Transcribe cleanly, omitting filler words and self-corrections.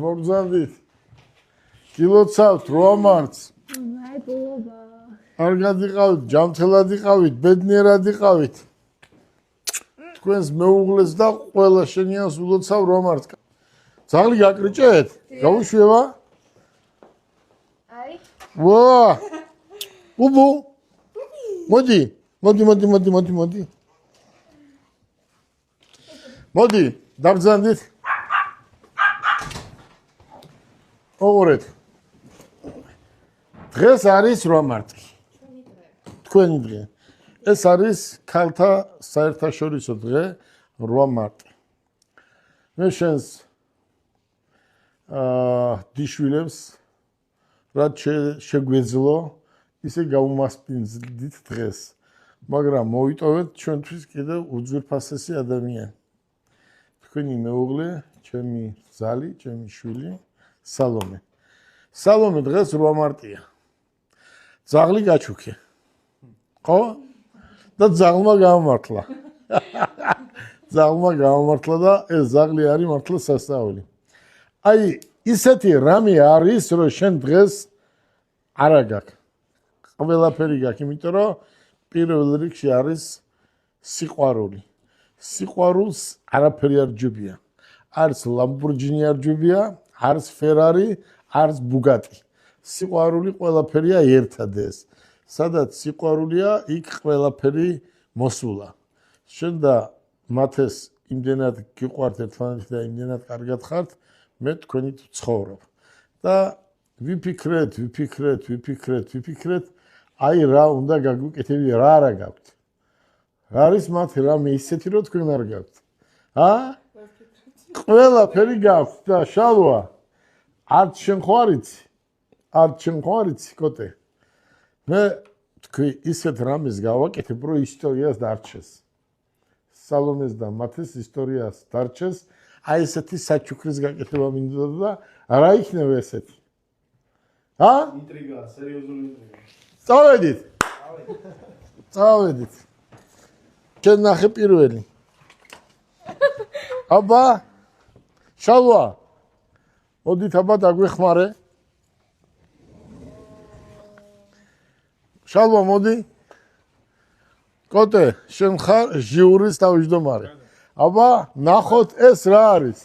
მობრძანდით. გილოცავთ 8 მარტს. მადლობა. არ გადიყავით, ჯანმრთელად იყავით, ბედნიერად იყავით. თქვენს მეუღლეს და ყველა შენიანს ულოცავ 8 მარტს. ძაღლი გაკრიჭეთ? გაუშვება? აი. ვა! ბუბუ. მოდი. მოდი, დაბრძანდით. ოღონდ. დღეს არის 8 მარტი. თქვენი დღე. ეს არის ქალთა საერთაშორისო დღე 8 მარტი. მე შენს დიშვილებს რაც შეგვეძლო ისე გავუმასპინძლით დღეს. მაგრამ მოვიტოვეთ ჩვენთვის კიდევ უძვირფასესი ადამიანი. თქვენი მეუღლე, ჩემი ზალი, ჩემი შვილი, სალომე. სალომე დღეს 8 მარტია. ძაღლი გაჩუქე. ხო? და ძაღლმა გამართლა. ძაღლმა გამართლა და ეს ძაღლი არის მართლა სასწაული. აი, ისეთი რამე არის, რომ შენ დღეს არა გაქვს. ყველაფერი გაქვს, იმიტომ რომ პირველ რიგში არის სიყვარული. სიყვარულს არაფერი არ ჯობია. არც ლამბორჯინი არ ჯობია, არც ფერარი, არც ბუგატი. სიყვარული ყველაფერია ერთად ეს. სადაც სიყვარულია, იქ ყველაფერი მოსულა. შენ და მათეს იმდენად გიყვართ ერთმანეთი და იმდენად კარგად ხართ, მე თქვენით ვცხოვრობ. და ვიფიქრეთ, აი რა უნდა გაგვიკეთები, რა არა გაქვთ. რა არის მათი რამე ისეთი, რომ თქვენ არ გაქვთ. ყველაფერი გაქვთ და შალვა. არც შენ ხო არიცი, კოტე. მე თქვი ისეთ რამეს გავაკეთებ, რომ ისტორიას დარჩეს. სალომეს და მათეს ისტორიას დარჩეს. აი ესეთი საჩუქრის გაკეთება მინდოდა და რა იქნება ესეთი? ინტრიგა, სერიოზული ინტრიგა. წავედით. შენ ნახე პირველი. აბა, შალვა. მოდით აბა დაგვეხმარე. შალვა მოდი. კოტე, შენ ხარ ჟიურის თავმჯდომარე. აბა, ნახოთ ეს რა არის.